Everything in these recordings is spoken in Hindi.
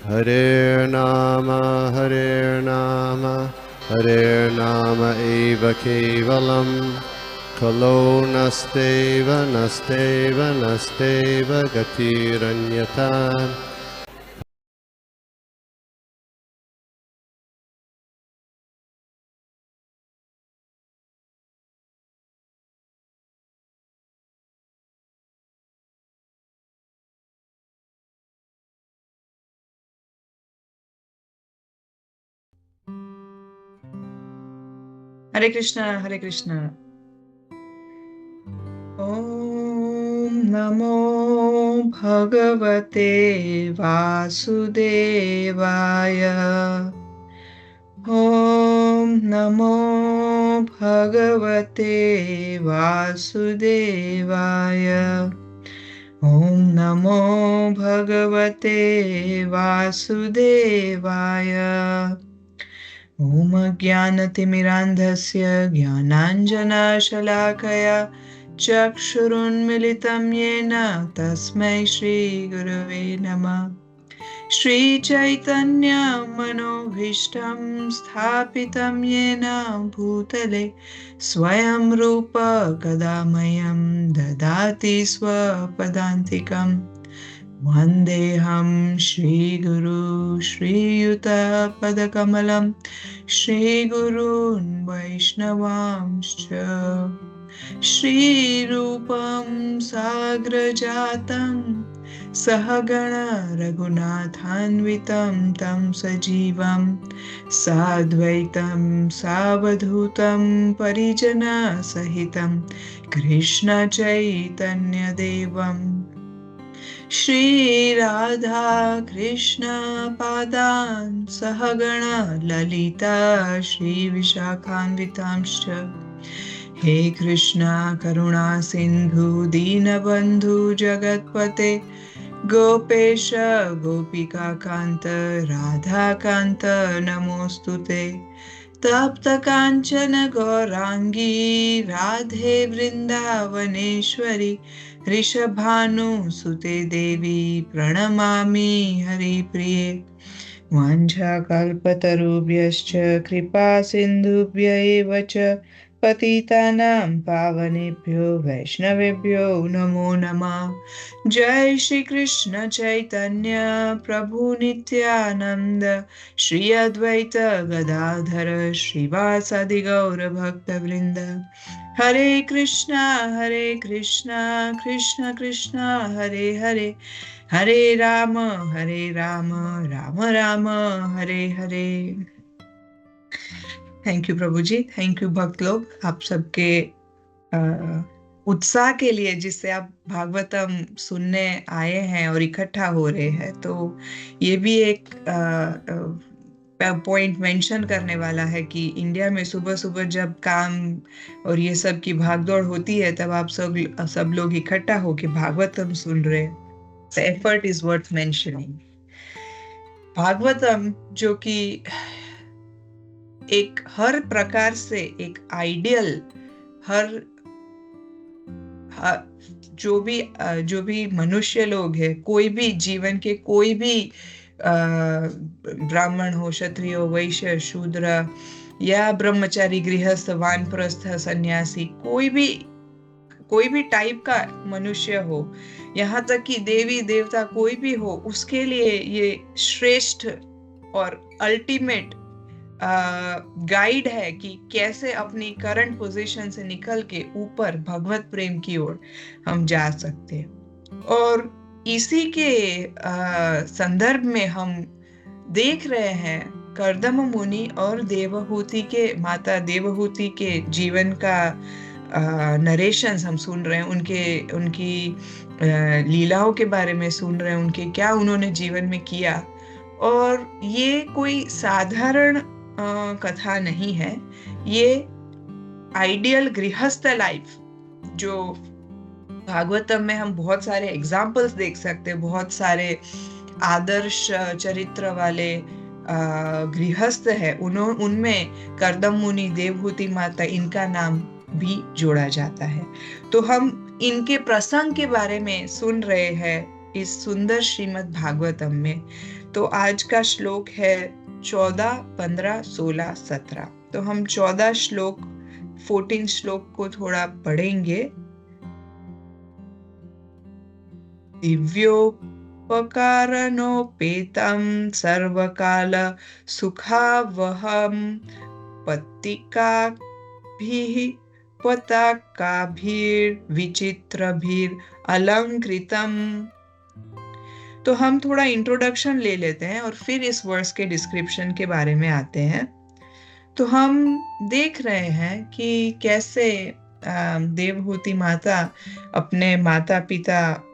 Hare Nama, Hare Nama eva kevalam, Kalo nasteva, nasteva, nasteva gatiranyata. हरे कृष्णा हरे कृष्णा। ओम नमो भगवते वासुदेवाय। ओम नमो भगवते वासुदेवाय। ओम नमो भगवते वासुदेवाय। ओम ज्ञानतिमिरान्धस्य ज्ञानाञ्जनशलाकया चक्षुरुन्मिलितं येन तस्मै श्रीगुरवे नमः। श्रीचैतन्यमनोभीष्टं स्थापितं येन भूतले स्वयं रूप कदा मह्यं ददाति स्वपदान्तिकम्। वन्देऽहं श्रीगुरु श्रीयुतपदकमलं श्रीगुरून् वैष्णवांश्च श्रीरूपं साग्रजातं सहगण रघुनाथान्वितं तं सजीवं साद्वैतं सावधूतं परिजनसहितं कृष्णचैतन्यदेवम् श्रीराधा कृष्ण पादान् सहगण ललिता श्रीविशाखान्वितांश्च। हे कृष्णा करुणा सिन्धु दीनबन्धु जगत्पते गोपेश गोपिकान्त राधाकान्त नमोऽस्तुते। तप्त काञ्चन गौराङ्गी राधे वृन्दावनेश्वरी ऋषभानुसुते देवी प्रणमामि हरिप्रिये। वाञ्छाकल्पतरुभ्यश्च कृपा सिन्धुभ्य एव च पतितानां पावनेभ्यो वैष्णवेभ्यो नमो नमः। जय श्री कृष्ण चैतन्य प्रभु नित्यानंद श्री अद्वैत गदाधर श्रीवासादि गौर भक्त वृंद। हरे कृष्णा कृष्ण कृष्ण हरे हरे, हरे राम राम राम हरे हरे। थैंक यू प्रभु जी, थैंक यू भक्त लोग, आप सबके उत्साह के लिए जिससे आप भागवतम सुनने आए हैं और इकट्ठा हो रहे हैं। तो ये भी एक पॉइंट मेंशन करने वाला है कि इंडिया में सुबह सुबह जब काम और ये सब की भागदौड़ होती है तब आप सब लोग इकट्ठा होके भागवतम सुन रहे हैं। The effort is worth mentioning. Bhagavatam जो कि एक हर प्रकार से एक आइडियल, हर जो भी मनुष्य लोग हैं, कोई भी जीवन के कोई भी ब्राह्मण हो, क्षत्रिय हो, वैश्य, शूद्र या ब्रह्मचारी, गृहस्थ, वानप्रस्थ, सन्यासी, कोई भी टाइप का मनुष्य हो, यहाँ तक कि देवी देवता कोई भी हो, उसके लिए ये श्रेष्ठ और अल्टीमेट गाइड है कि कैसे अपनी करंट पोजीशन से निकल के ऊपर भगवत प्रेम की ओर हम जा सकते हैं। और इसी के संदर्भ में हम देख रहे हैं कर्दम मुनि और देवहूति के, माता देवहूति के जीवन का नरेशंस हम सुन रहे हैं, उनकी लीलाओं के बारे में सुन रहे हैं, उनके क्या उन्होंने जीवन में किया। और ये कोई साधारण कथा नहीं है, ये आइडियल गृहस्थ लाइफ जो भागवतम में हम बहुत सारे एग्जाम्पल्स देख सकते हैं, बहुत सारे आदर्श चरित्र वाले गृहस्थ है, उनमें कर्दम मुनि, देवहूति माता, इनका नाम भी जोड़ा जाता है। तो हम इनके प्रसंग के बारे में सुन रहे हैं इस सुंदर श्रीमद् भागवतम में। तो आज का श्लोक है 14, 15, 16, 17। तो हम 14 श्लोक 14 श्लोक को थोड़ा पढ़ेंगे। दिव्योपकारणोपेतं सर्वकाल सुखावहं पत्तिकाभिः पताकाभिर्विचित्रभिर् अलंकृतम्। तो हम थोड़ा इंट्रोडक्शन ले लेते हैं और फिर इस वर्स के डिस्क्रिप्शन के बारे में आते हैं। तो हम देख रहे हैं कि कैसे देवहूति माता अपने माता पिता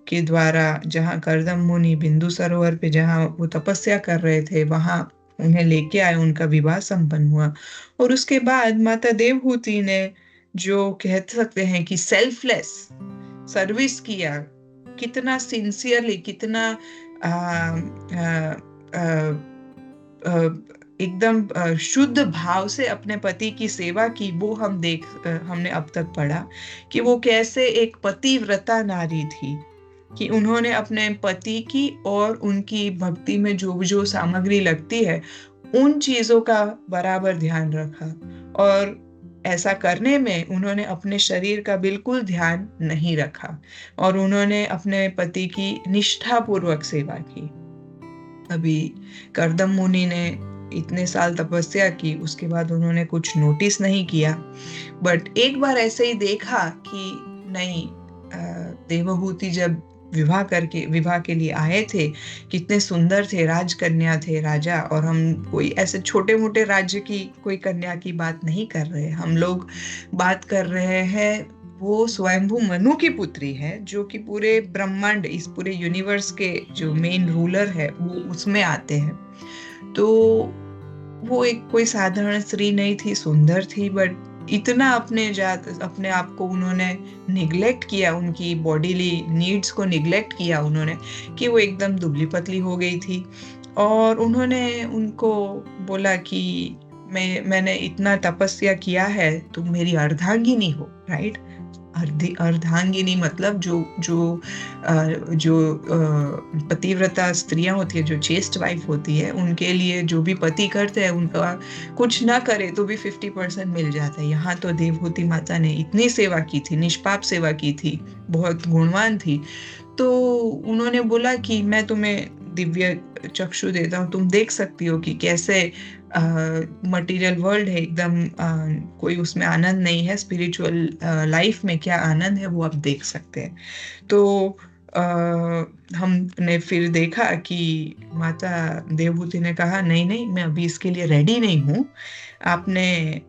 के द्वारा, जहाँ कर्दम मुनि बिंदु सरोवर पे जहाँ वो तपस्या कर रहे थे, वहां उन्हें लेके आए, उनका विवाह संपन्न हुआ। और उसके बाद माता देवहूति ने जो कह सकते हैं कि सेल्फलेस सर्विस किया, कितना सिंसियरली, कितना एकदम शुद्ध भाव से अपने पति की सेवा की, वो हमने अब तक पढ़ा कि वो कैसे एक पतिव्रता नारी थी, कि उन्होंने अपने पति की और उनकी भक्ति में जो जो सामग्री लगती है उन चीजों का बराबर ध्यान रखा। और ऐसा करने में उन्होंने अपने शरीर का बिल्कुल ध्यान नहीं रखा और उन्होंने अपने पति की निष्ठापूर्वक सेवा की। अभी कर्दम मुनि ने इतने साल तपस्या की, उसके बाद उन्होंने कुछ नोटिस नहीं किया, बट एक बार ऐसे ही देखा कि नहीं, देवहूति जब विवाह के लिए आए थे, कितने सुंदर थे, राजकन्या थे, राजा। और हम कोई ऐसे छोटे मोटे राज्य की कोई कन्या की बात नहीं कर रहे, हम लोग बात कर रहे हैं वो स्वयंभू मनु की पुत्री है, जो कि पूरे ब्रह्मांड, इस पूरे यूनिवर्स के जो मेन रूलर है वो उसमें आते हैं। तो वो एक कोई साधारण स्त्री नहीं थी, सुंदर थी, बट इतना अपने आप को उन्होंने निग्लेक्ट किया, उनकी बॉडीली नीड्स को निग्लेक्ट किया उन्होंने, कि वो एकदम दुबली पतली हो गई थी। और उन्होंने उनको बोला कि मैंने इतना तपस्या किया है, तुम मेरी अर्धांगिनी हो, राइट? अर्धांगिनी मतलब जो पतिव्रता स्त्रियां होती है, जो चेस्ट वाइफ होती है, उनके लिए जो भी पति करते हैं, उनका कुछ ना करे तो भी 50% मिल जाता है। यहाँ तो देवहूति माता ने इतनी सेवा की थी, निष्पाप सेवा की थी, बहुत गुणवान थी। तो उन्होंने बोला कि मैं तुम्हें दिव्य चक्षु देता हूँ, तुम देख सकती हो कि कैसे मटेरियल वर्ल्ड है, एकदम कोई उसमें आनंद नहीं है, स्पिरिचुअल लाइफ में क्या आनंद है वो आप देख सकते हैं। तो हमने फिर देखा कि माता देवहूति ने कहा नहीं नहीं, मैं अभी इसके लिए रेडी नहीं हूँ। आपने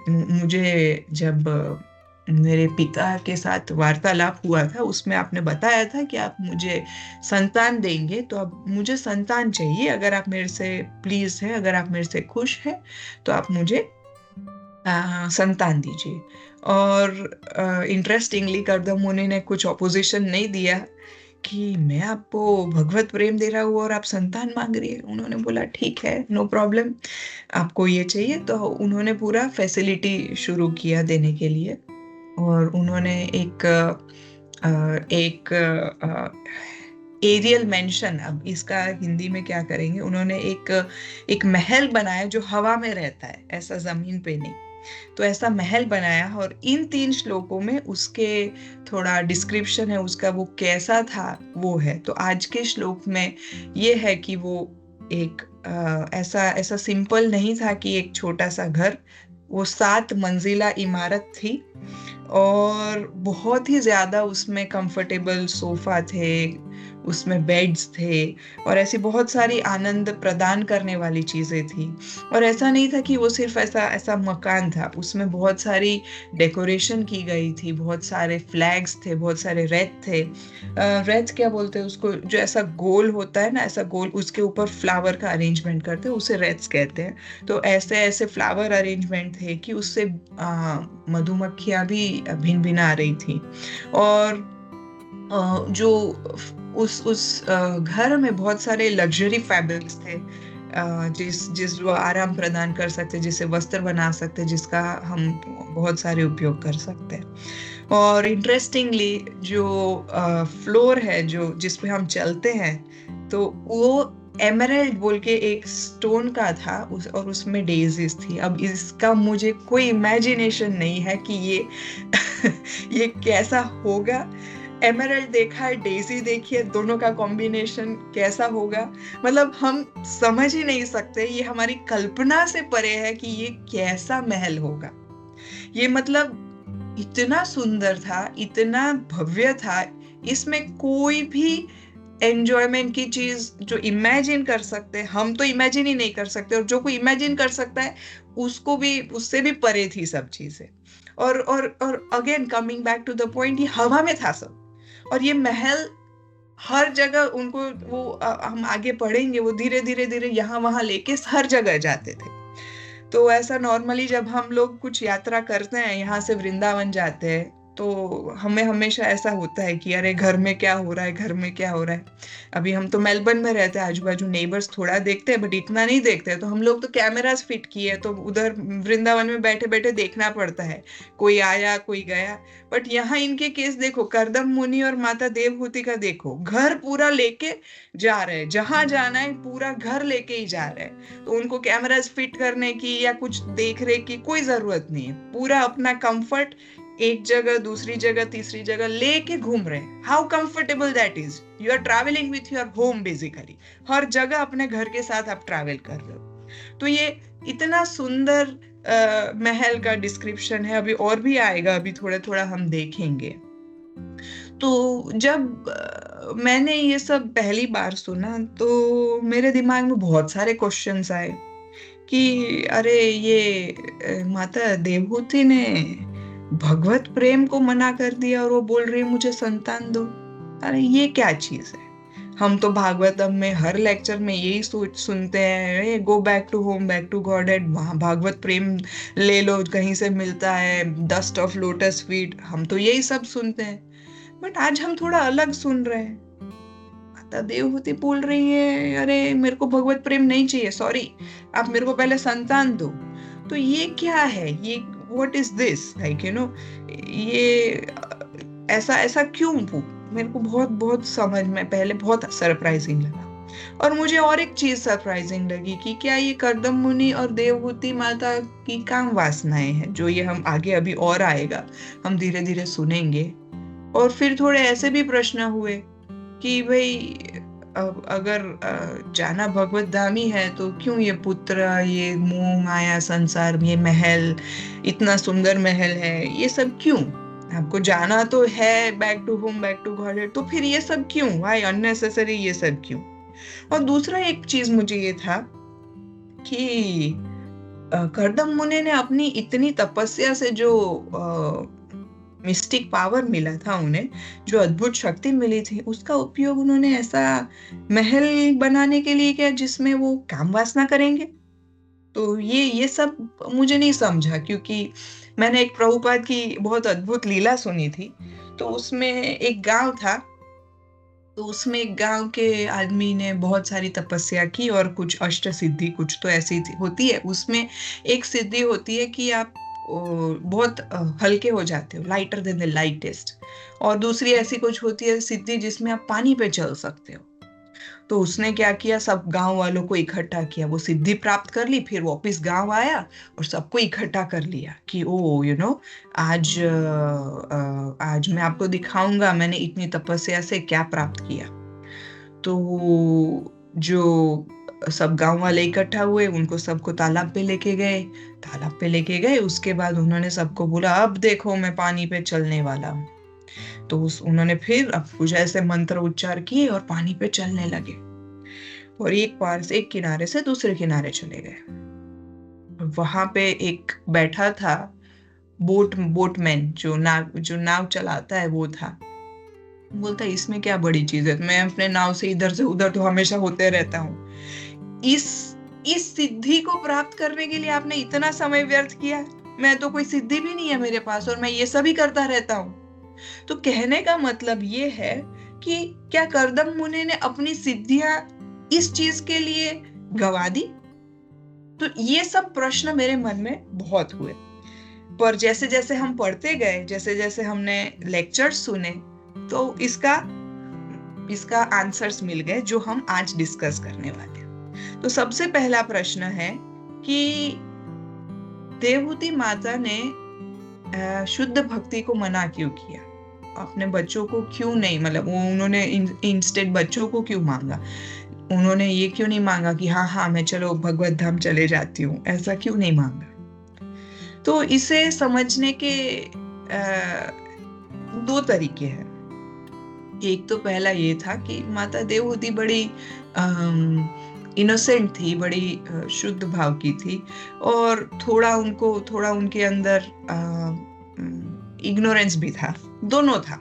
मुझे जब मेरे पिता के साथ वार्तालाप हुआ था, उसमें आपने बताया था कि आप मुझे संतान देंगे, तो अब मुझे संतान चाहिए। अगर आप मेरे से प्लीज है, अगर आप मेरे से खुश हैं, तो आप मुझे संतान दीजिए। और इंटरेस्टिंगली कर्दम मुनि ने कुछ ऑपोजिशन नहीं दिया कि मैं आपको भगवत प्रेम दे रहा हूँ और आप संतान मांग रही है। उन्होंने बोला ठीक है, नो प्रॉब्लम, आपको ये चाहिए। तो उन्होंने पूरा फैसिलिटी शुरू किया देने के लिए। और उन्होंने एक एरियल मेंशन, अब इसका हिंदी में क्या करेंगे, उन्होंने एक महल बनाया जो हवा में रहता है, ऐसा जमीन पे नहीं। तो ऐसा महल बनाया और इन 3 श्लोकों में उसके थोड़ा डिस्क्रिप्शन है उसका, वो कैसा था वो है। तो आज के श्लोक में ये है कि वो एक ऐसा सिंपल नहीं था कि एक छोटा सा घर, वो 7 मंजिला इमारत थी और बहुत ही ज्यादा उसमें कंफर्टेबल सोफा थे, उसमें बेड्स थे और ऐसी बहुत सारी आनंद प्रदान करने वाली चीजें थी। और ऐसा नहीं था कि वो सिर्फ ऐसा मकान था, उसमें बहुत सारी डेकोरेशन की गई थी, बहुत सारे फ्लैग्स थे, बहुत सारे रेत थे। रेत क्या बोलते हैं उसको, जो ऐसा गोल होता है ना, ऐसा गोल, उसके ऊपर फ्लावर का अरेंजमेंट करते हैं, उसे रेट्स कहते हैं। तो ऐसे फ्लावर अरेंजमेंट थे कि उससे मधुमक्खियां भी भिन भिन आ रही थी। और जो उस घर में बहुत सारे लग्जरी फैब्रिक्स थे, जिस वो आराम प्रदान कर सकते, जिससे वस्त्र बना सकते, जिसका हम बहुत सारे उपयोग कर सकते हैं। और इंटरेस्टिंगली जो फ्लोर है जो जिस पे हम चलते हैं, तो वो एमराल्ड बोल के एक स्टोन का था और उसमें डेजीज थी। अब इसका मुझे कोई इमेजिनेशन नहीं है कि ये ये कैसा होगा। एमराल्ड देखा है, डेजी देखी है, दोनों का कॉम्बिनेशन कैसा होगा, मतलब हम समझ ही नहीं सकते। ये हमारी कल्पना से परे है कि ये कैसा महल होगा। ये मतलब इतना सुंदर था, इतना भव्य था। इसमें कोई भी एंजॉयमेंट की चीज जो इमेजिन कर सकते हैं, हम तो इमेजिन ही नहीं कर सकते, और जो कोई इमेजिन कर सकता है उसको भी, उससे भी परे थी सब चीजें। और again coming back to the point, ये हवा में था सब। और ये महल हर जगह उनको वो हम आगे पढ़ेंगे, वो धीरे धीरे धीरे यहाँ वहां लेके हर जगह जाते थे। तो ऐसा नॉर्मली जब हम लोग कुछ यात्रा करते हैं, यहाँ से वृंदावन जाते हैं, तो हमें हमेशा ऐसा होता है कि अरे घर में क्या हो रहा है, घर में क्या हो रहा है। अभी हम तो मेलबर्न में रहते हैं, आजू बाजू नेबर्स थोड़ा देखते हैं बट इतना नहीं देखते हैं, तो हम लोग तो कैमरास फिट किए, तो उधर वृंदावन में बैठे बैठे देखना पड़ता है, कोई आया कोई गया। बट यहाँ इनके केस देखो, करदम मुनि और माता देवहूति का देखो, घर पूरा लेके जा रहे हैं, जहां जाना है पूरा घर लेके ही जा रहे हैं। तो उनको कैमरास फिट करने की या कुछ देख रेख की कोई जरूरत नहीं है, पूरा अपना कंफर्ट एक जगह दूसरी जगह तीसरी जगह लेके घूम रहे हैं। How comfortable that is, you are travelling with your home basically, हर जगह अपने घर के साथ आप ट्रैवल कर रहे हो। तो ये इतना सुंदर महल का डिस्क्रिप्शन है, अभी और भी आएगा, अभी थोड़ा थोड़ा हम देखेंगे। तो जब मैंने ये सब पहली बार सुना, तो मेरे दिमाग में बहुत सारे क्वेश्चंस आए कि अरे ये माता देवहूति ने भगवत प्रेम को मना कर दिया और वो बोल रही है मुझे संतान दो। अरे ये क्या चीज है? हम तो भागवतम में हर लेक्चर में यही सोच सुनते हैं, go back to home, back to Godhead, वहां भागवत प्रेम ले लो, कहीं से मिलता है, डस्ट ऑफ लोटस फीट, हम तो यही सब सुनते हैं। बट आज हम थोड़ा अलग सुन रहे हैं। माता देवहूति बोल रही है अरे मेरे को भगवत प्रेम नहीं चाहिए, सॉरी, आप मेरे को पहले संतान दो। तो ये क्या है, ये what is this, like you know, ये ऐसा ऐसा क्यों? मेरे को बहुत बहुत समझ में पहले बहुत सरप्राइजिंग लगा। और मुझे और एक चीज सरप्राइजिंग लगी कि क्या ये करदम मुनि और देवहूति माता की काम वासनाएं हैं, जो ये हम आगे अभी और आएगा, हम धीरे धीरे सुनेंगे। और फिर थोड़े ऐसे भी प्रश्न हुए कि भाई अगर जाना भगवत धामी है तो क्यों ये पुत्र, ये मोह माया संसार, ये महल, इतना सुंदर महल है, ये सब क्यों? आपको जाना तो है back to home, back to God, तो फिर ये सब क्यों? व्हाई अननेसेसरी ये सब क्यों? और दूसरा एक चीज मुझे ये था कि करदम मुनि ने अपनी इतनी तपस्या से जो मिस्टिक पावर मिला था उन्हें, जो अद्भुत शक्ति मिली थी, उसका उपयोग उन्होंने ऐसा महल बनाने के लिए किया जिसमें वो काम वासना करेंगे। तो ये सब मुझे नहीं समझा, क्योंकि मैंने एक प्रभुपाद की बहुत अद्भुत लीला सुनी थी। तो उसमें एक गांव था, तो उसमें एक गांव के आदमी ने बहुत सारी तपस्या की और कुछ अष्ट सिद्धि कुछ तो ऐसी होती है। उसमें एक सिद्धि होती है कि आप बहुत हल्के हो जाते हो, लाइटर देन द लाइटेस्ट। और दूसरी ऐसी कुछ होती है सिद्धि जिसमें आप पानी पे चल सकते हो। तो उसने क्या किया, सब गांव वालों को इकट्ठा किया, वो सिद्धि प्राप्त कर ली, फिर वापिस गांव आया और सबको इकट्ठा कर लिया कि ओ यू नो, आज मैं आपको दिखाऊंगा मैंने इतनी तपस्या से क्या प्राप्त किया। तो जो सब गांव वाले इकट्ठा हुए, उनको सबको तालाब पे लेके गए। तालाब पे लेके गए, उसके बाद उन्होंने सबको बोला अब देखो मैं पानी पे चलने वाला हूँ। तो उन्होंने फिर अब कुछ ऐसे मंत्र उच्चार किए और पानी पे चलने लगे, और एक पार से एक किनारे से दूसरे किनारे चले गए। वहां पे एक बैठा था बोटमैन, जो नाव चलाता है, वो था। बोलता इसमें क्या बड़ी चीज है, मैं अपने नाव से इधर से उधर तो हमेशा होते रहता हूँ, इस सिद्धि को प्राप्त करने के लिए आपने इतना समय व्यर्थ किया? मैं तो कोई सिद्धि भी नहीं है मेरे पास और मैं ये सभी करता रहता हूँ। तो कहने का मतलब ये है कि क्या करदम मुनि ने अपनी सिद्धियां इस चीज के लिए गवा दी? तो ये सब प्रश्न मेरे मन में बहुत हुए। पर जैसे जैसे हम पढ़ते गए, जैसे जैसे हमने लेक्चर्स सुने, तो इसका आंसर्स मिल गए जो हम आज डिस्कस करने वाले हैं। तो सबसे पहला प्रश्न है कि देवहूति माता ने शुद्ध भक्ति को मना क्यों किया? अपने बच्चों को क्यों नहीं, मतलब उन्होंने इंस्टेड बच्चों को क्यों मांगा? उन्होंने ये क्यों नहीं मांगा कि हाँ मैं चलो भगवत धाम चले जाती हूँ, ऐसा क्यों नहीं मांगा? तो इसे समझने के दो तरीके हैं। एक तो पहला ये था कि माता देवहूति बड़ी इनोसेंट थी, बड़ी शुद्ध भाव की थी, और थोड़ा उनके अंदर इग्नोरेंस भी था, दोनों था,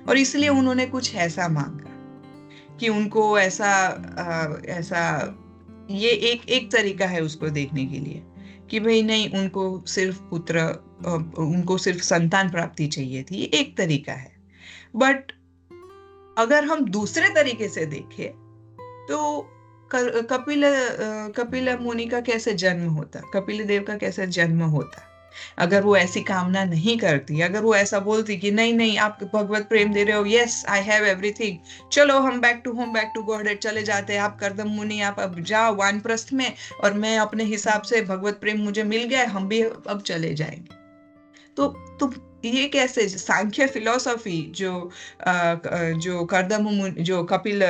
और इसलिए उन्होंने कुछ ऐसा मांगा कि उनको ऐसा ये एक तरीका है उसको देखने के लिए कि भाई नहीं, उनको सिर्फ संतान प्राप्ति चाहिए थी, ये एक तरीका है। बट अगर हम दूसरे तरीके से देखें तो कपिल मुनि का कैसे जन्म होता, कपिल देव का कैसे जन्म होता? अगर वो ऐसी कामना नहीं करती, अगर वो ऐसा बोलती कि नहीं आप भगवत प्रेम दे रहे हो, यस आई हैव एवरीथिंग, चलो हम बैक टू गॉडहेड चले जाते हैं, आप कर्दम मुनि आप अब जाओ वानप्रस्थ में, और मैं अपने हिसाब से भगवत प्रेम मुझे मिल गया, हम भी अब चले जाएंगे। तो ये कैसे? सांख्य फिलॉसफी जो कपिल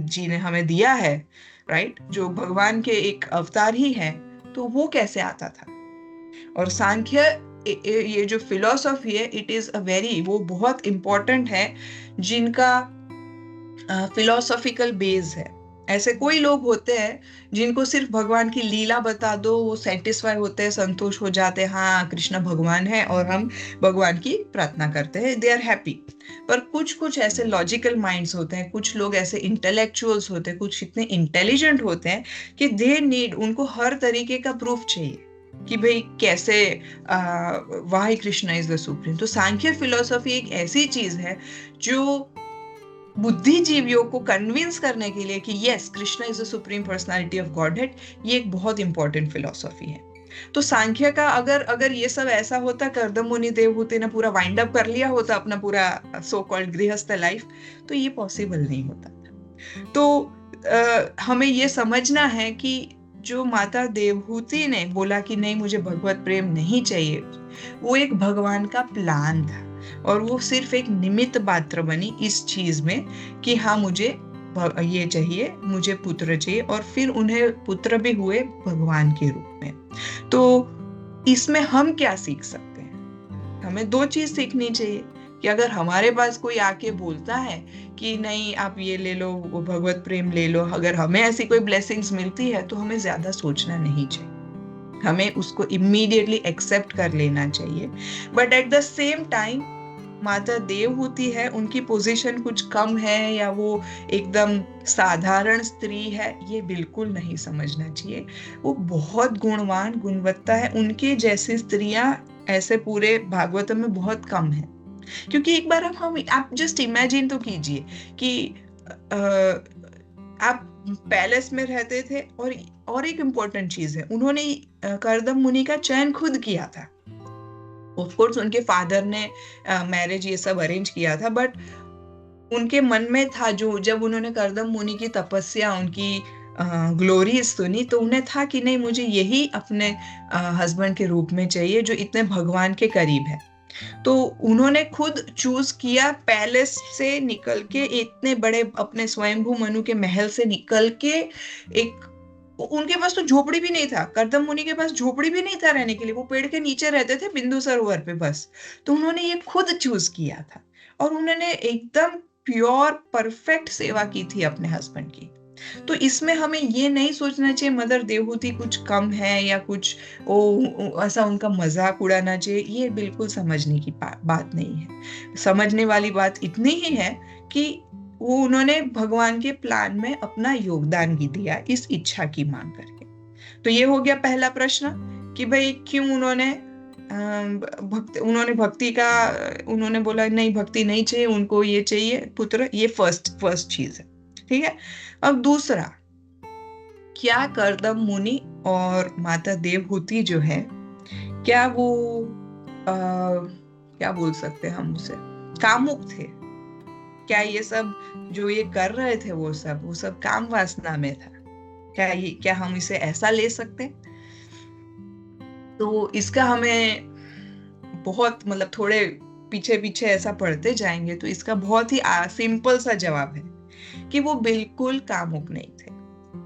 जी ने हमें दिया है, राइट, जो भगवान के एक अवतार ही है, तो वो कैसे आता था? और सांख्य ये जो फिलॉसफी है, वो बहुत इंपॉर्टेंट है, जिनका फिलॉसॉफिकल बेस है। ऐसे कोई लोग होते हैं जिनको सिर्फ भगवान की लीला बता दो, वो सेटिस्फाई होते हैं, संतोष हो जाते हैं, हाँ कृष्ण भगवान है और हम भगवान की प्रार्थना करते हैं, दे आर हैप्पी। पर कुछ ऐसे लॉजिकल माइंड्स होते हैं, कुछ लोग ऐसे इंटेलेक्चुअल्स होते हैं, कुछ इतने इंटेलिजेंट होते हैं कि उनको हर तरीके का प्रूफ चाहिए कि भाई कैसे why Krishna is the supreme. तो सांख्य फिलॉसफी एक ऐसी चीज है जो बुद्धिजीवियों को कन्विंस करने के लिए कि yes Krishna is the supreme personality of godhead, ये एक बहुत इंपॉर्टेंट फिलॉसफी है। तो सांख्य का अगर ये सब ऐसा होता, कर्दम मुनि देवहूति ने पूरा वाइंड अप कर लिया होता अपना पूरा सो कॉल्ड गृहस्थ लाइफ, तो ये पॉसिबल नहीं होता था। तो हमें ये समझना है कि जो माता देवहूति ने बोला कि नहीं मुझे भगवत प्रेम नहीं चाहिए, वो एक भगवान का प्लान था, और वो सिर्फ एक निमित्त मात्र बनी इस चीज में कि हाँ मुझे ये चाहिए, मुझे पुत्र चाहिए, और फिर उन्हें पुत्र भी हुए भगवान के रूप में। तो इसमें हम क्या सीख सकते हैं? हमें दो चीज सीखनी चाहिए कि अगर हमारे पास कोई आके बोलता है कि नहीं आप ये ले लो, वो भगवत प्रेम ले लो, अगर हमें ऐसी कोई ब्लेसिंग्स मिलती है तो हमें ज्यादा सोचना नहीं चाहिए, हमें उसको इमीडिएटली एक्सेप्ट कर लेना चाहिए। But at the same time माता देवहूति है, उनकी पोजीशन कुछ कम है या वो एकदम साधारण स्त्री है, ये बिल्कुल नहीं समझना चाहिए। वो बहुत गुणवान, गुणवत्ता है, उनके जैसी स्त्रियां ऐसे पूरे भागवतम में बहुत कम है। क्योंकि एक बार आप जस्ट इमेजिन तो कीजिए कि आप पैलेस में रहते थे, और एक इम्पोर्टेंट चीज है, उन्होंने कर्दम मुनि का चयन खुद किया था। ऑफ कोर्स उनके फादर ने मैरिज ये सब अरेंज किया था, बट उनके मन में था, जो जब उन्होंने कर्दम मुनि की तपस्या, उनकी ग्लोरीज सुनी, तो उन्हें था कि नहीं मुझे यही अपने हस्बैंड के रूप में चाहिए जो इतने भगवान के करीब है। तो उन्होंने खुद चूज किया, पैलेस से निकल के, इतने बड़े अपने स्वयंभू मनु के महल से निकल के, उनके पास तो झोपड़ी भी नहीं था, कर्दम मुनि के पास झोपड़ी भी नहीं था रहने के लिए, वो पेड़ के नीचे रहते थे बिंदु सरोवर पे बस। तो उन्होंने ये खुद चूज किया था, और उन्होंने एकदम प्योर परफेक्ट सेवा की थी अपने हस्बैंड की। तो इसमें हमें ये नहीं सोचना चाहिए मदर देवहूति कुछ कम है या कुछ ऐसा उनका मजाक उड़ाना चाहिए, ये बिल्कुल समझने की बात नहीं है। समझने वाली बात इतनी ही है कि वो उन्होंने भगवान के प्लान में अपना योगदान भी दिया इस इच्छा की मांग करके। तो ये हो गया पहला प्रश्न कि भाई क्यों उन्होंने भक्ति का, उन्होंने बोला नहीं भक्ति नहीं चाहिए, उनको ये चाहिए पुत्र, ये फर्स्ट चीज है, ठीक है। अब दूसरा, क्या कर्दम मुनि और माता देवहूति जो है क्या वो क्या बोल सकते हैं हम उसे, कामुक थे? क्या ये सब जो ये कर रहे थे वो सब काम वासना में था? क्या हम इसे ऐसा ले सकते? तो इसका हमें बहुत मतलब थोड़े पीछे पीछे ऐसा पढ़ते जाएंगे तो इसका बहुत ही सिंपल सा जवाब है कि वो बिल्कुल कामुक नहीं थे।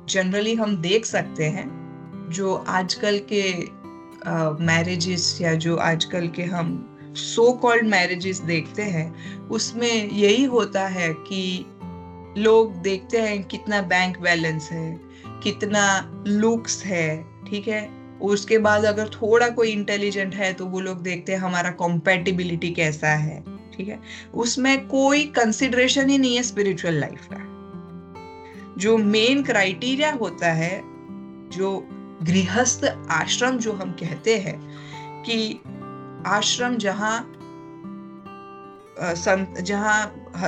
जनरली हम देख सकते हैं जो आजकल के मैरिजेस या जो आजकल के हम सो कॉल्ड मैरिजेस देखते हैं, उसमें यही होता है कि लोग देखते हैं कितना बैंक बैलेंस है, कितना लुक्स है, ठीक है। उसके बाद अगर थोड़ा कोई इंटेलिजेंट है तो वो लोग देखते हैं हमारा कॉम्पेटिबिलिटी कैसा है, ठीक है। उसमें कोई कंसिडरेशन ही नहीं है स्पिरिचुअल लाइफ का। जो मेन क्राइटेरिया होता है, जो गृहस्थ आश्रम जो हम कहते हैं कि आश्रम जहाँ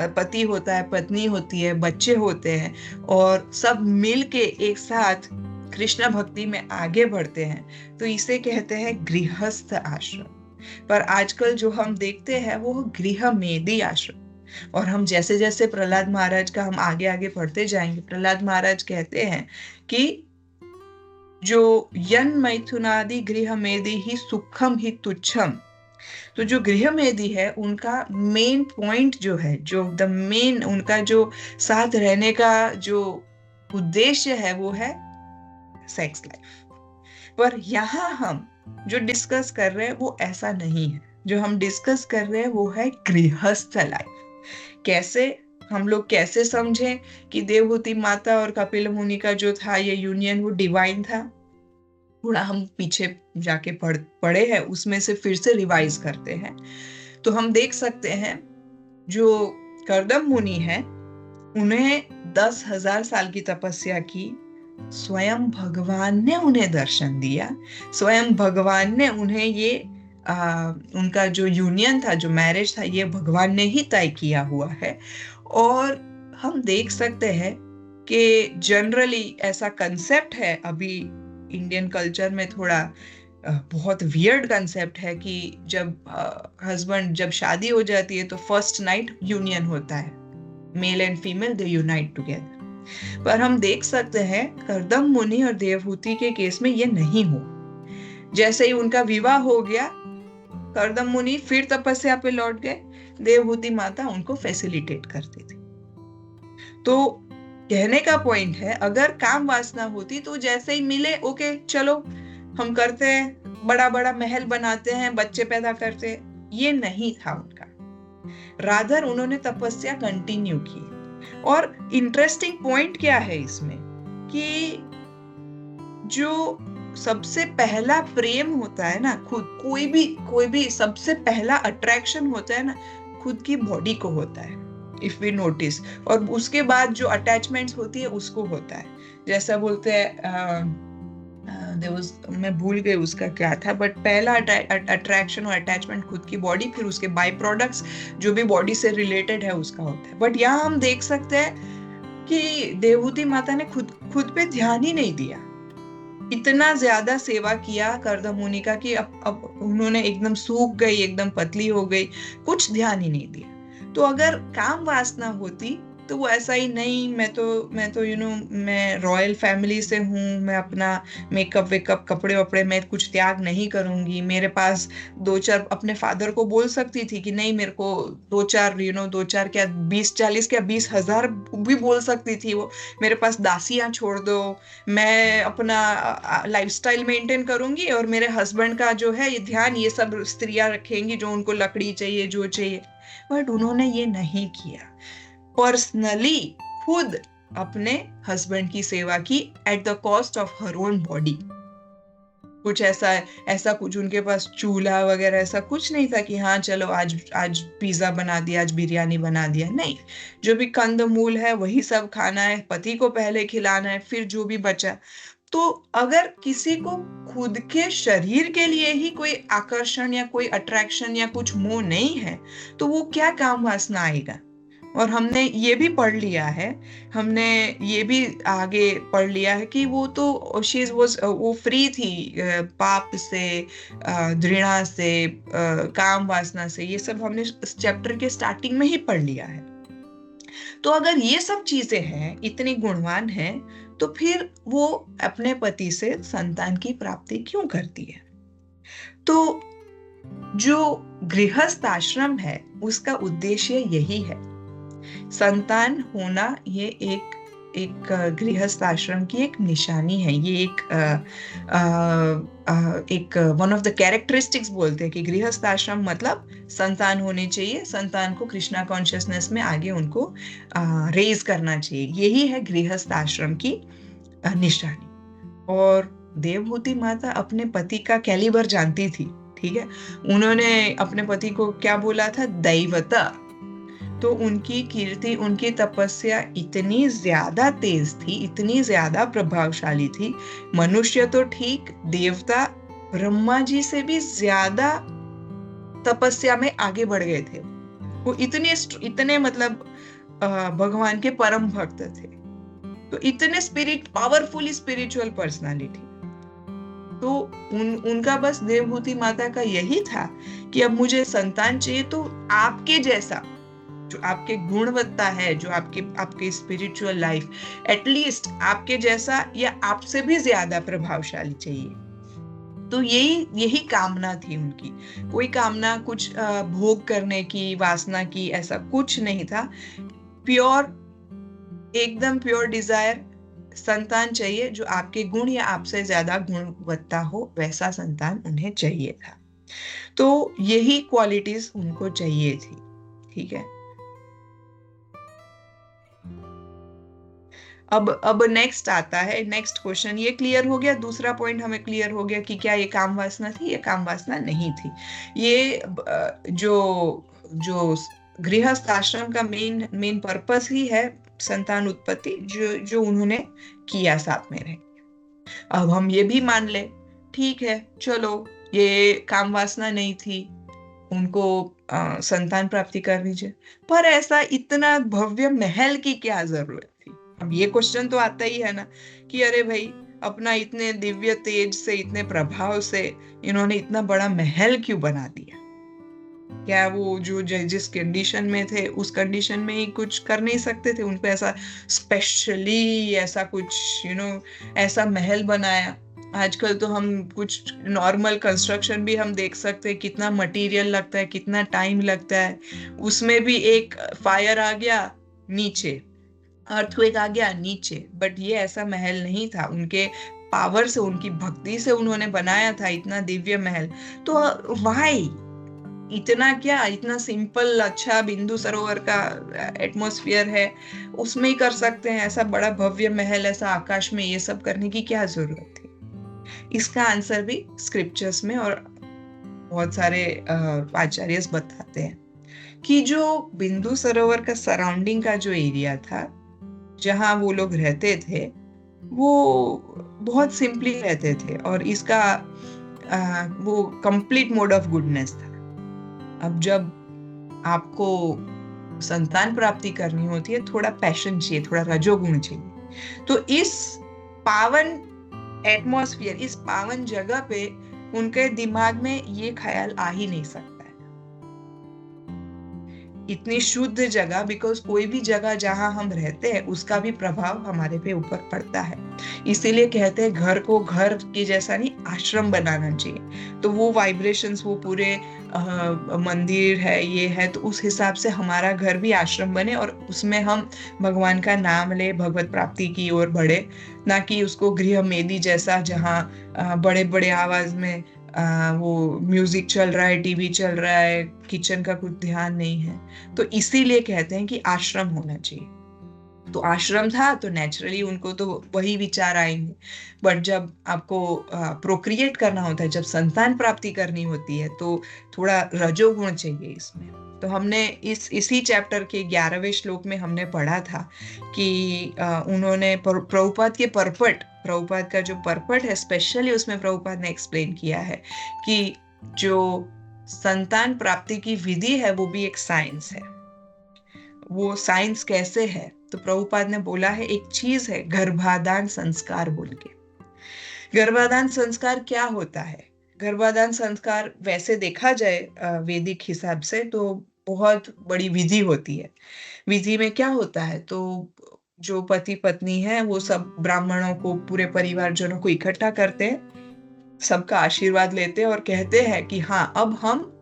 पति होता है, पत्नी होती है, बच्चे होते हैं और सब मिल के एक साथ कृष्ण भक्ति में आगे बढ़ते हैं, तो इसे कहते हैं गृहस्थ आश्रम। पर आजकल जो हम देखते हैं वो गृह मेदी आश्रम। और हम जैसे जैसे प्रहलाद महाराज का हम आगे आगे पढ़ते जाएंगे, प्रहलाद महाराज कहते हैं कि जो यन मैथुनादि गृह मेदी ही सुखम ही तुच्छम। तो जो गृह मेदी है उनका मेन पॉइंट जो है, जो द मेन उनका जो साथ रहने का जो उद्देश्य है वो है सेक्स लाइफ। पर यहाँ हम जो डिस्कस कर रहे हैं वो ऐसा नहीं है। जो हम डिस्कस कर रहे हैं वो है गृहस्थ लाइफ। कैसे हम लोग कैसे समझें कि देवहूति माता और कपिल मुनि का जो था ये यूनियन वो डिवाइन था? थोड़ा हम पीछे जाके पढ़े हैं, उसमें से फिर से रिवाइज करते हैं तो हम देख सकते हैं जो कर्दम मुनि है उन्हें 10,000 साल की तपस्या की, स्वयं भगवान ने उन्हें दर्शन दिया, स्वयं भगवान ने उन्हें ये उनका जो यूनियन था, जो मैरिज था, ये भगवान ने ही तय किया हुआ है। और हम देख सकते हैं कि जनरली ऐसा कंसेप्ट है अभी इंडियन कल्चर में, थोड़ा बहुत वियर्ड कंसेप्ट है कि जब शादी हो जाती है तो फर्स्ट नाइट यूनियन होता है, male and female they unite together. पर हम देख सकते हैं कर्दम मुनि और देवहूति के केस में ये नहीं हुआ। जैसे ही उनका विवाह हो गया, कर्दम मुनि फिर तपस्या पे लौट गए, देवहूति माता उनको फैसिलिटेट करती थी। तो कहने का पॉइंट है, अगर काम वासना होती तो जैसे ही मिले ओके चलो हम करते हैं, बड़ा बड़ा महल बनाते हैं, बच्चे पैदा करते हैं, ये नहीं था उनका। रादर उन्होंने तपस्या कंटिन्यू की। और इंटरेस्टिंग पॉइंट क्या है इसमें कि जो सबसे पहला प्रेम होता है ना, खुद कोई भी सबसे पहला अट्रैक्शन होता है ना, खुद की बॉडी को होता है, इफ वी नोटिस। और उसके बाद जो अटैचमेंट्स होती है उसको होता है। जैसा बोलते हैं मैं भूल गई उसका क्या था, बट पहला अट्रैक्शन और अटैचमेंट खुद की बॉडी, फिर उसके बाय प्रोडक्ट्स जो भी बॉडी से रिलेटेड है उसका होता है। बट यहाँ हम देख सकते हैं कि देवहूति माता ने खुद पे ध्यान ही नहीं दिया। इतना ज्यादा सेवा किया कर्दम मुनि का कि अब उन्होंने एकदम सूख गई, एकदम पतली हो गई, कुछ ध्यान ही नहीं दिया। तो अगर काम वासना होती तो वो ऐसा ही नहीं, मैं तो मैं रॉयल फैमिली से हूँ, मैं अपना मेकअप वेकअप कपड़े वपड़े मैं कुछ त्याग नहीं करूंगी, मेरे पास 2-4 अपने फादर को बोल सकती थी कि नहीं मेरे को 2-4 क्या 20-40 क्या 20,000 भी बोल सकती थी वो, मेरे पास दासियां छोड़ दो, मैं अपना लाइफस्टाइल मेंटेन करूंगी और मेरे हस्बैंड का जो है ये ध्यान ये सब स्त्रियां रखेंगी, जो उनको लकड़ी चाहिए जो चाहिए। बट उन्होंने ये नहीं किया। पर्सनली खुद अपने हस्बैंड की सेवा की at the cost of her own body. कुछ ऐसा कुछ उनके पास चूल्हा वगैरह ऐसा कुछ नहीं था कि हाँ चलो आज पिज्जा बना दिया, आज बिरयानी बना दिया, नहीं। जो भी कंद मूल है वही सब खाना है, पति को पहले खिलाना है, फिर जो भी बचा। तो अगर किसी को खुद के शरीर के लिए ही कोई आकर्षण या कोई अट्रैक्शन या कुछ मोह नहीं है तो वो क्या काम वासना आएगा? और हमने ये भी पढ़ लिया है, हमने ये भी आगे पढ़ लिया है कि वो तो वो फ्री थी पाप से, घृणा से, काम वासना से। ये सब हमने इस चैप्टर के स्टार्टिंग में ही पढ़ लिया है। तो अगर ये सब चीजें हैं, इतनी गुणवान है, तो फिर वो अपने पति से संतान की प्राप्ति क्यों करती है? तो जो गृहस्थ आश्रम है उसका उद्देश्य यही है। संतान होना ये एक गृहस्थ आश्रम की एक निशानी है। ये एक वन ऑफ द कैरेक्टरिस्टिक्स बोलते हैं कि गृहस्थ आश्रम मतलब संतान होनी चाहिए, संतान को कृष्णा कॉन्शियसनेस में आगे उनको रेज करना चाहिए। यही है गृहस्थ आश्रम की निशानी। और देवहूति माता अपने पति का कैलिबर जानती थी, ठीक है। उन्होंने अपने पति को क्या बोला था? दैवता। तो उनकी कीर्ति, उनकी तपस्या इतनी ज्यादा तेज थी, इतनी ज्यादा प्रभावशाली थी, मनुष्य तो ठीक, देवता ब्रह्मा जी से भी ज्यादा तपस्या में आगे बढ़ गए थे। वो इतने मतलब भगवान के परम भक्त थे, तो इतने पावरफुली स्पिरिचुअल पर्सनालिटी। तो उनका बस देवहूति माता का यही था कि अब मुझे संतान चाहिए, तो आपके जैसा, जो आपके गुणवत्ता है, जो आपके स्पिरिचुअल लाइफ, एटलीस्ट आपके जैसा या आपसे भी ज्यादा प्रभावशाली चाहिए। तो यही कामना थी उनकी। कोई कामना कुछ भोग करने की, वासना की, ऐसा कुछ नहीं था। एकदम प्योर डिजायर, संतान चाहिए जो आपके गुण या आपसे ज्यादा गुणवत्ता हो, वैसा संतान उन्हें चाहिए था। तो यही क्वालिटीज उनको चाहिए थी, ठीक है। अब नेक्स्ट आता है, नेक्स्ट क्वेश्चन। ये क्लियर हो गया, दूसरा पॉइंट हमें क्लियर हो गया कि क्या ये काम वासना थी या काम वासना नहीं थी। ये जो गृहस्थ आश्रम का मेन पर्पस ही है संतान उत्पत्ति, जो उन्होंने किया साथ में रहे। अब हम ये भी मान ले, ठीक है, चलो ये काम वासना नहीं थी, उनको संतान प्राप्ति करनी चाहिए, पर ऐसा इतना भव्य महल की क्या जरूरत थी? अब ये क्वेश्चन तो आता ही है ना कि अरे भाई, अपना इतने दिव्य तेज से, इतने प्रभाव से इन्होंने इतना बड़ा महल क्यों बना दिया? क्या वो जो जिस कंडीशन में थे उस कंडीशन में ही कुछ कर नहीं सकते थे? उनको ऐसा स्पेशली ऐसा कुछ ऐसा महल बनाया। आजकल तो हम कुछ नॉर्मल कंस्ट्रक्शन भी हम देख सकते हैं, कितना मटेरियल लगता है, कितना टाइम लगता है। उसमें भी एक फायर आ गया नीचे, अर्थक्वेक आ गया नीचे, बट ये ऐसा महल नहीं था। उनके पावर से, उनकी भक्ति से उन्होंने बनाया था इतना दिव्य महल। तो व्हाई इतना क्या, इतना सिंपल अच्छा बिंदु सरोवर का एटमॉस्फेयर है, उसमें ही कर सकते हैं। ऐसा बड़ा भव्य महल, ऐसा आकाश में ये सब करने की क्या जरूरत थी? इसका आंसर भी स्क्रिप्चर्स में और बहुत सारे आचार्य बताते हैं कि जो बिंदु सरोवर का सराउंडिंग का जो एरिया था, जहां वो लोग रहते थे, वो बहुत सिंपली रहते थे, और इसका वो कंप्लीट मोड ऑफ गुडनेस था। अब जब आपको संतान प्राप्ति करनी होती है, थोड़ा पैशन चाहिए, थोड़ा रजोगुण चाहिए। तो इस पावन एटमॉस्फेयर, इस पावन जगह पे उनके दिमाग में ये ख्याल आ ही नहीं सकता है। इतनी शुद्ध जगह, बिकॉज कोई भी जगह जहां हम रहते हैं उसका भी प्रभाव हमारे पे ऊपर पड़ता है। इसीलिए कहते हैं घर को घर के जैसा नहीं, आश्रम बनाना चाहिए। तो वो वाइब्रेशंस, वो पूरे मंदिर है, ये है, तो उस हिसाब से हमारा घर भी आश्रम बने और उसमें हम भगवान का नाम ले, भगवत प्राप्ति की ओर बढ़े, ना कि उसको गृह मेदी जैसा जहाँ बड़े बड़े आवाज में वो म्यूजिक चल रहा है, टीवी चल रहा है, किचन का कुछ ध्यान नहीं है। तो इसीलिए कहते हैं कि आश्रम होना चाहिए। तो आश्रम था तो नेचुरली उनको तो वही विचार आएंगे। बट जब आपको प्रोक्रिएट करना होता है, जब संतान प्राप्ति करनी होती है, तो थोड़ा रजोगुण चाहिए इसमें। तो हमने इसी चैप्टर के 11वें श्लोक में हमने पढ़ा था कि उन्होंने प्रभुपाद का जो पर्पट है, स्पेशली उसमें प्रभुपाद ने एक्सप्लेन किया है कि जो संतान प्राप्ति की विधि है वो भी एक साइंस है। वो साइंस कैसे है, तो प्रभुपाद ने बोला है एक चीज है गर्भाधान संस्कार बोल के। गर्भाधान संस्कार क्या होता है? गर्भाधान संस्कार वैसे देखा जाए वैदिक हिसाब से तो बहुत बड़ी विधि होती है। विधि में क्या होता है, तो जो पति पत्नी है वो सब ब्राह्मणों को, पूरे परिवारजनों को इकट्ठा करते हैं, सबका आशीर्वाद लेते हैं और कहते हैं कि हाँ अब हम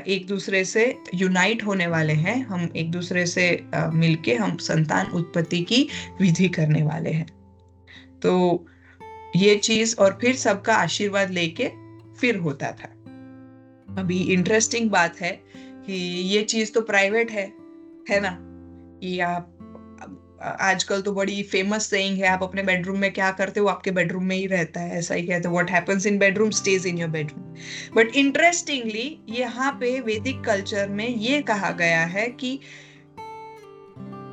एक दूसरे से यूनाइट होने वाले हैं, हम एक दूसरे से मिलके हम संतान उत्पत्ति की विधि करने वाले हैं। तो ये चीज, और फिर सबका आशीर्वाद लेके फिर होता था। अभी इंटरेस्टिंग बात है कि ये चीज तो प्राइवेट है ना। कि आप आजकल तो बड़ी फेमस सेइंग है, आप अपने बेडरूम में क्या करते हो आपके बेडरूम में ही रहता है, ऐसा ही कहते हैं, what happens in bedroom stage in your bedroom. But interestingly यहाँ पे वैदिक कल्चर में ये कहा गया है कि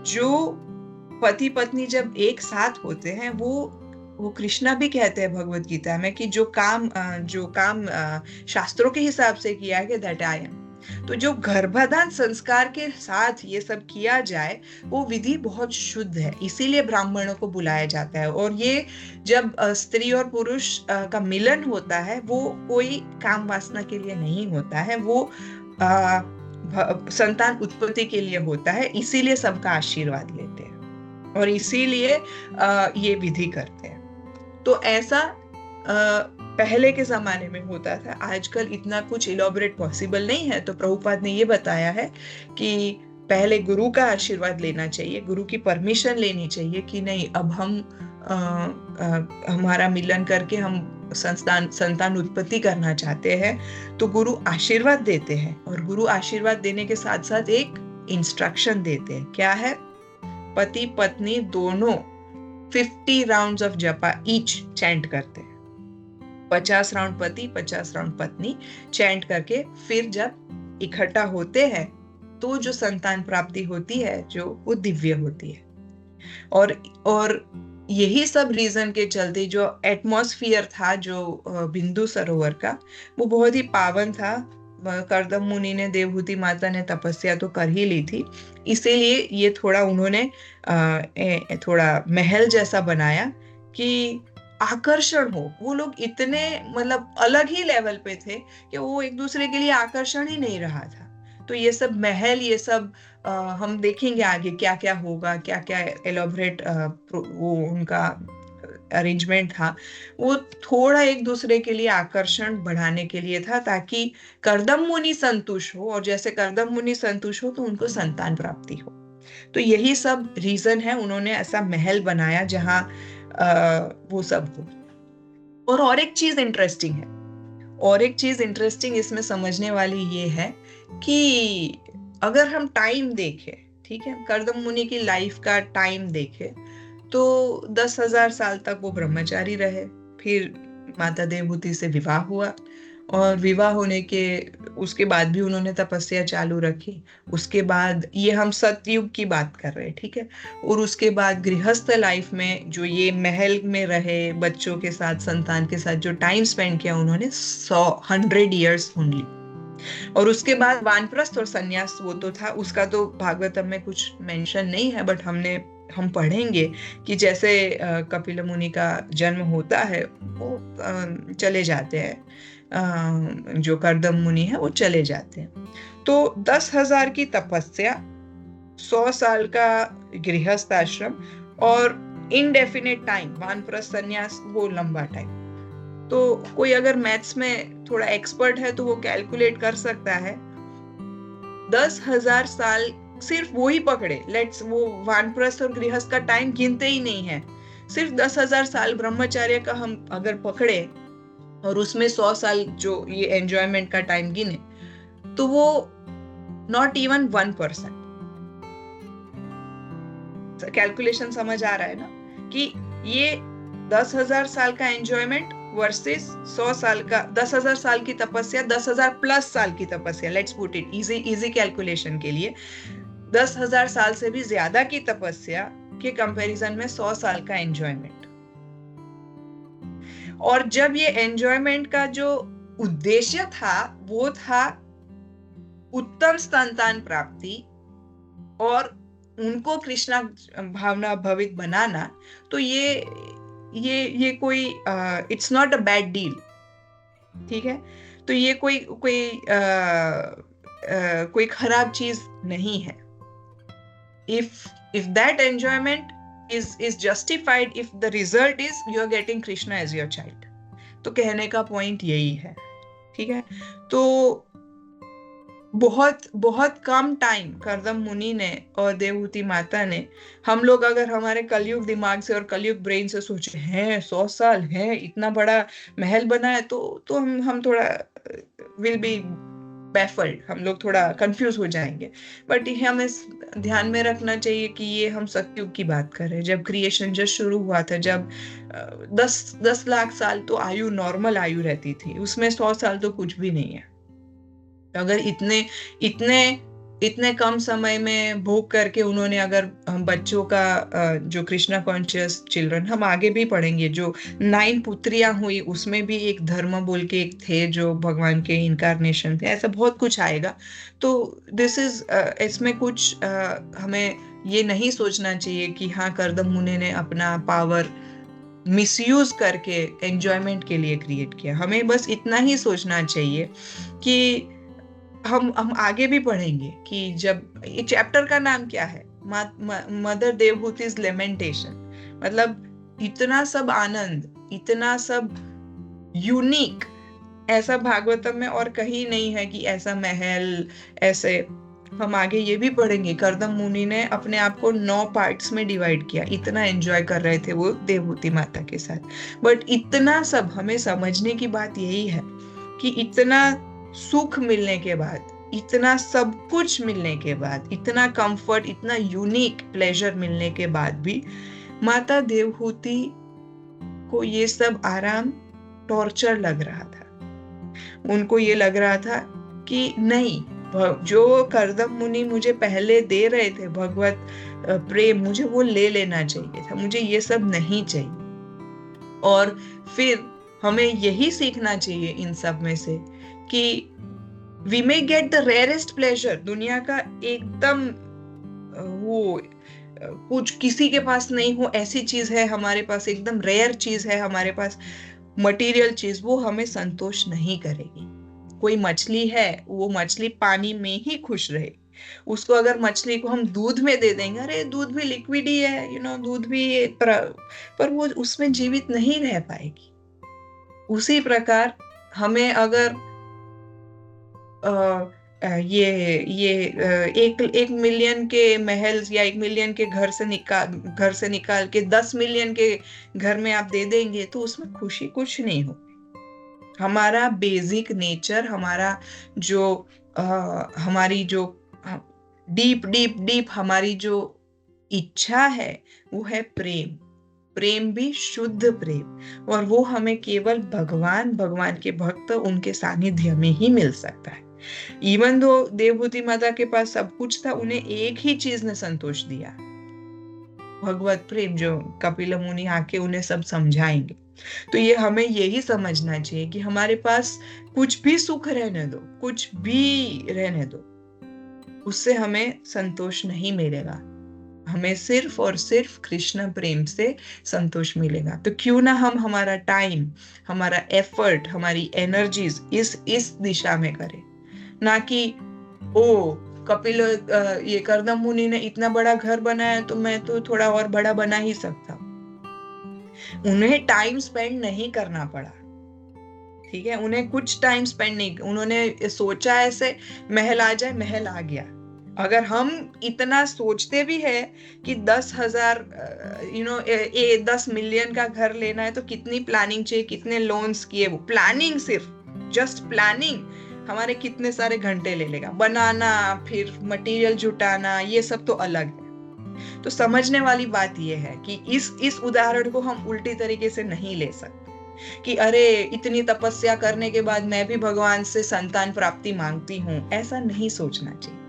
जो पति पत्नी जब एक साथ होते हैं, वो कृष्णा भी कहते हैं भगवत गीता में कि जो काम शास्त्रों के हिसाब से किया है दैट आई एम। तो जो गर्भाधान संस्कार के साथ ये सब किया जाए वो विधि बहुत शुद्ध है, इसीलिए ब्राह्मणों को बुलाया जाता है। और ये जब स्त्री और पुरुष का मिलन होता है वो कोई काम वासना के लिए नहीं होता है, वो संतान उत्पत्ति के लिए होता है, इसीलिए सबका आशीर्वाद लेते हैं और इसीलिए ये विधि करते हैं। तो ऐसा पहले के जमाने में होता था, आजकल इतना कुछ इलॉबरेट पॉसिबल नहीं है। तो प्रभुपाद ने ये बताया है कि पहले गुरु का आशीर्वाद लेना चाहिए, गुरु की परमिशन लेनी चाहिए कि नहीं अब हम हमारा मिलन करके हम संतान उत्पत्ति करना चाहते हैं। तो गुरु आशीर्वाद देते हैं और गुरु आशीर्वाद देने के साथ साथ एक इंस्ट्रक्शन देते हैं। क्या है? पति पत्नी दोनों 50 राउंड्स ऑफ जपा ईच चैंट करते हैं। 50 राउंड पति 50 राउंड पत्नी चैंट करके फिर जब इकट्ठा होते हैं तो जो संतान प्राप्ति होती है जो वो दिव्य होती है। और यही सब रीजन के चलते जो एटमॉस्फियर था जो बिंदु सरोवर का, वो बहुत ही पावन था। कर्दम मुनि ने, देवहूति माता ने तपस्या तो कर ही ली थी, इसीलिए ये थोड़ा उन्होंने थोड़ा महल जैसा बनाया कि आकर्षण हो। वो लोग इतने मतलब अलग ही लेवल पे थे कि वो एक दूसरे के लिए आकर्षण ही नहीं रहा था। तो ये सब महल, ये सब हम देखेंगे आगे क्या क्या होगा, क्या क्या एलोबरेट वो उनका अरेंजमेंट था, वो थोड़ा एक दूसरे के लिए आकर्षण बढ़ाने के लिए था ताकि कर्दम मुनि संतुष्ट हो, और जैसे कर्दम मुनि संतुष्ट हो तो उनको संतान प्राप्ति हो। तो यही सब रीजन है, उन्होंने ऐसा महल बनाया जहां वो सब हो। और एक चीज इंटरेस्टिंग है, और एक चीज इंटरेस्टिंग इसमें समझने वाली ये है कि अगर हम टाइम देखें, ठीक है, कर्दम मुनि की लाइफ का टाइम देखें तो 10,000 साल तक वो ब्रह्मचारी रहे। फिर माता देवहूति से विवाह हुआ और विवाह होने के उसके बाद भी उन्होंने तपस्या चालू रखी। उसके बाद ये हम सतयुग की बात कर रहे हैं, ठीक है। और उसके बाद गृहस्थ लाइफ में जो ये महल में रहे, बच्चों के साथ, संतान के साथ जो टाइम स्पेंड किया उन्होंने 100 ईयर्स ओनली। और उसके बाद वानप्रस्थ और संन्यास वो तो था, उसका तो भागवतम में कुछ मेंशन नहीं है, बट हम पढ़ेंगे कि जैसे कपिल मुनि का जन्म होता है वो चले जाते हैं, जो कर्दम मुनि है वो चले जाते हैं। तो 10,000 की तपस्या, 100 साल का गृहस्थ आश्रम और इनडेफिनेट टाइम वानप्रस्थ संन्यास, वो लंबा टाइम। तो कोई अगर मैथ्स में थोड़ा एक्सपर्ट है तो वो कैलकुलेट कर सकता है। 10,000 साल सिर्फ वो ही पकड़े, लेट्स वो वानप्रस्थ और गृहस्थ का टाइम गिनते ही नहीं है, सिर्फ 10,000 साल ब्रह्मचर्य का हम अगर पकड़े और उसमें 100 साल जो ये एंजॉयमेंट का टाइम गिने तो वो नॉट इवन 1%। कैलकुलेशन समझ आ रहा है ना कि ये 10,000 साल का एंजॉयमेंट वर्सेस 100 साल का, 10,000 साल की तपस्या, 10,000 प्लस साल की तपस्या, let's put it easy calculation के लिए, 10,000 साल से भी ज्यादा की तपस्या के कंपैरिजन में 100 साल का एंजॉयमेंट। और जब ये एंजॉयमेंट का जो उद्देश्य था वो था उत्तम संतान प्राप्ति, और उनको कृष्णा भावना भवित बनाना, तो ये कोई it's not a bad deal, ठीक है। तो ये कोई खराब चीज नहीं है। if that enjoyment is justified, if the result is you are getting Krishna as your child, तो कहने का पॉइंट यही है, ठीक है। तो बहुत बहुत कम टाइम कर्दम मुनि ने और देवहूति माता ने, हम लोग अगर हमारे कलयुग दिमाग से और कलयुग ब्रेन से सोचे हैं 100 साल है, इतना बड़ा महल बना है, तो हम थोड़ा विल बी बैफल्ड, हम लोग थोड़ा कंफ्यूज हो जाएंगे। बट हमें ध्यान में रखना चाहिए कि ये हम सतयुग की बात कर रहे हैं, जब क्रिएशन जस्ट शुरू हुआ था, जब 10 लाख साल तो आयु नॉर्मल आयु रहती थी, उसमें 100 साल तो कुछ भी नहीं है। अगर इतने कम समय में भोग करके उन्होंने, अगर बच्चों का जो कृष्णा कॉन्शियस चिल्ड्रन, हम आगे भी पढ़ेंगे, जो 9 पुत्रियां हुई उसमें भी एक धर्म बोल के एक थे जो भगवान के इनकारनेशन थे, ऐसा बहुत कुछ आएगा। तो इसमें कुछ हमें ये नहीं सोचना चाहिए कि हाँ कर्दम मुनि ने अपना पावर मिसयूज करके एंजॉयमेंट के लिए क्रिएट किया। हमें बस इतना ही सोचना चाहिए कि हम आगे भी पढ़ेंगे कि जब ये चैप्टर का नाम क्या है, मदर देवहूति's लेमेंटेशन, मतलब इतना सब आनंद, इतना सब यूनिक, ऐसा भागवतम में और कहीं नहीं है कि ऐसा महल ऐसे। हम आगे ये भी पढ़ेंगे, कर्दम मुनि ने अपने आप को 9 पार्ट्स में डिवाइड किया, इतना एंजॉय कर रहे थे वो देवहूति माता के साथ। बट इतना सब हमें समझने की बात यही है कि इतना सुख मिलने के बाद, इतना सब कुछ मिलने के बाद, इतना कंफर्ट, इतना यूनिक प्लेजर मिलने के बाद भी माता देवहूति को ये सब आराम टॉर्चर लग रहा था। उनको ये लग रहा था कि नहीं, जो कर्दम मुनि मुझे पहले दे रहे थे भगवत प्रेम, मुझे वो ले लेना चाहिए था, मुझे ये सब नहीं चाहिए। और फिर हमें यही सीखना चाहिए इन सब में से कि we may get the rarest pleasure, दुनिया का एकदम वो कुछ किसी के पास नहीं हो ऐसी चीज है हमारे पास, एकदम रेयर चीज है हमारे पास, मटेरियल चीज, वो हमें संतोष नहीं करेगी। कोई मछली है, वो मछली पानी में ही खुश रहे, उसको अगर मछली को हम दूध में दे देंगे, अरे दूध भी लिक्विड ही है, दूध भी पर वो उसमें जीवित नहीं रह पाएगी। उसी प्रकार हमें अगर एक मिलियन के महल या 1 मिलियन के घर से निकाल के 10 मिलियन के घर में आप दे देंगे, तो उसमें खुशी कुछ नहीं हो। हमारा बेसिक नेचर, हमारा जो हमारी जो डीप डीप डीप हमारी जो इच्छा है वो है प्रेम भी शुद्ध प्रेम, और वो हमें केवल भगवान के भक्त, उनके सानिध्य में ही मिल सकता है। इवन दो देवहूति माता के पास सब कुछ था, उन्हें एक ही चीज ने संतोष दिया, भगवत प्रेम, जो कपिल मुनि आके उन्हें सब समझाएंगे। तो ये हमें यही समझना चाहिए कि हमारे पास कुछ भी सुख रहने दो, कुछ भी रहने दो, उससे हमें संतोष नहीं मिलेगा, हमें सिर्फ और सिर्फ कृष्ण प्रेम से संतोष मिलेगा। तो क्यों ना हम हमारा टाइम, हमारा एफर्ट, हमारी एनर्जीज इस दिशा में करें, ना कि कपिल ये कर्दम मुनि ने इतना बड़ा घर बनाया तो मैं तो थोड़ा और बड़ा बना ही सकता। उन्हें टाइम स्पेंड नहीं करना पड़ा, ठीक है, उन्हें कुछ टाइम स्पेंड नहीं, उन्होंने सोचा ऐसे महल आ जाए, महल आ गया। अगर हम इतना सोचते भी है कि 10,000 10 मिलियन का घर लेना है तो कितनी प्लानिंग चाहिए, कितने लोन्स किए, वो प्लानिंग, सिर्फ जस्ट प्लानिंग हमारे कितने सारे घंटे ले लेगा, बनाना, फिर मटेरियल जुटाना, ये सब तो अलग है। तो समझने वाली बात ये है कि इस उदाहरण को हम उल्टी तरीके से नहीं ले सकते कि अरे इतनी तपस्या करने के बाद मैं भी भगवान से संतान प्राप्ति मांगती हूँ, ऐसा नहीं सोचना चाहिए।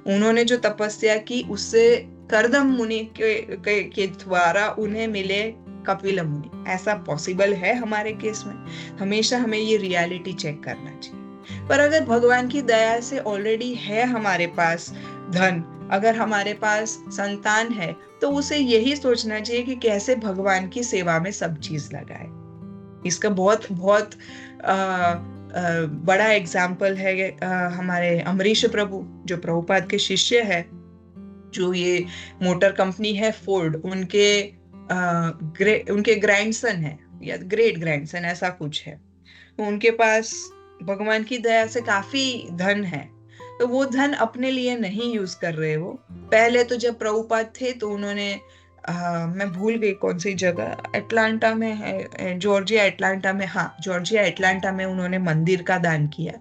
उन्होंने जो तपस्या की उससे कर्दम मुनि के द्वारा उन्हें मिले कपिल मुनि, ऐसा पॉसिबल है हमारे केस में। हमेशा हमें ये रियलिटी चेक करना चाहिए। पर अगर भगवान की दया से ऑलरेडी है हमारे पास धन, अगर हमारे पास संतान है तो उसे यही सोचना चाहिए कि कैसे भगवान की सेवा में सब चीज लगाए। इसका बहुत बहुत बड़ा एग्जाम्पल है हमारे अमरीश प्रभु, जो प्रभुपाद के शिष्य है, जो ये मोटर कंपनी है फोर्ड, उनके ग्रैंडसन है या ग्रेट ग्रैंडसन ऐसा कुछ है। तो उनके पास भगवान की दया से काफी धन है, तो वो धन अपने लिए नहीं यूज कर रहे। वो पहले तो जब प्रभुपाद थे तो उन्होंने मैं भूल गई कौन सी जगह, अटलांटा में है, जॉर्जिया अटलांटा में, हाँ जॉर्जिया अटलांटा में उन्होंने मंदिर का दान किया।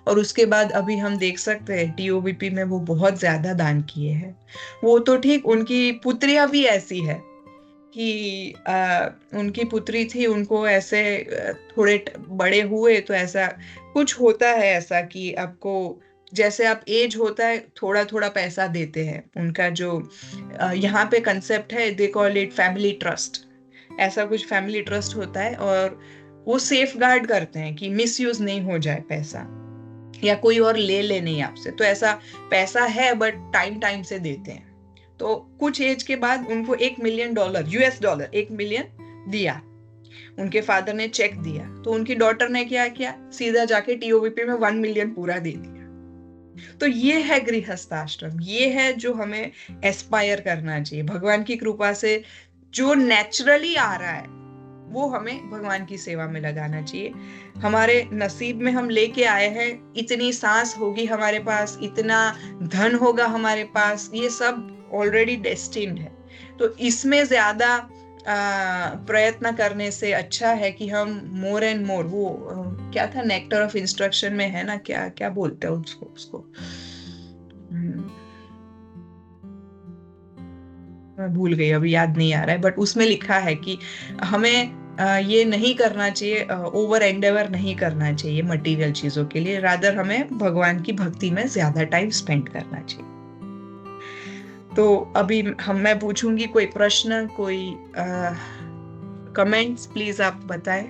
और उसके बाद अभी हम देख सकते हैं टीओबीपी में वो बहुत ज्यादा दान किए हैं। वो तो ठीक, उनकी पुत्रियां भी ऐसी है कि उनकी पुत्री थी, उनको ऐसे थोड़े बड़े हुए तो ऐसा कुछ होता है, ऐसा कि आपको जैसे आप एज होता है थोड़ा थोड़ा पैसा देते हैं। उनका जो यहाँ पे कंसेप्ट है, they call it family trust, ऐसा कुछ फैमिली ट्रस्ट होता है। और वो सेफ गार्ड करते हैं कि मिस यूज नहीं हो जाए पैसा, या कोई और ले नहीं आपसे। तो ऐसा पैसा है बट टाइम टाइम से देते हैं। तो कुछ एज के बाद उनको $1 मिलियन US$, 1 मिलियन दिया, उनके फादर ने चेक दिया। तो उनकी डॉटर ने क्या किया, सीधा जाके टीओबीपी में 1 मिलियन पूरा दे दिया। तो ये है गृहस्थ आश्रम, ये है जो हमें एस्पायर करना चाहिए। भगवान की कृपा से जो नेचुरली आ रहा है वो हमें भगवान की सेवा में लगाना चाहिए। हमारे नसीब में हम लेके आए हैं, इतनी सांस होगी हमारे पास, इतना धन होगा हमारे पास, ये सब ऑलरेडी डेस्टिन्ड है। तो इसमें ज्यादा प्रयत्न करने से अच्छा है कि हम मोर एंड मोर, वो क्या था नेक्टर ऑफ इंस्ट्रक्शन में है ना, क्या क्या बोलते हैं उसको मैं भूल गई, अभी याद नहीं आ रहा है, बट उसमें लिखा है कि हमें ये नहीं करना चाहिए, ओवर एंडेवर नहीं करना चाहिए मटेरियल चीजों के लिए, रादर हमें भगवान की भक्ति में ज्यादा टाइम स्पेंड करना चाहिए। तो अभी मैं पूछूंगी कोई प्रश्न, कोई कमेंट्स, प्लीज आप बताएं।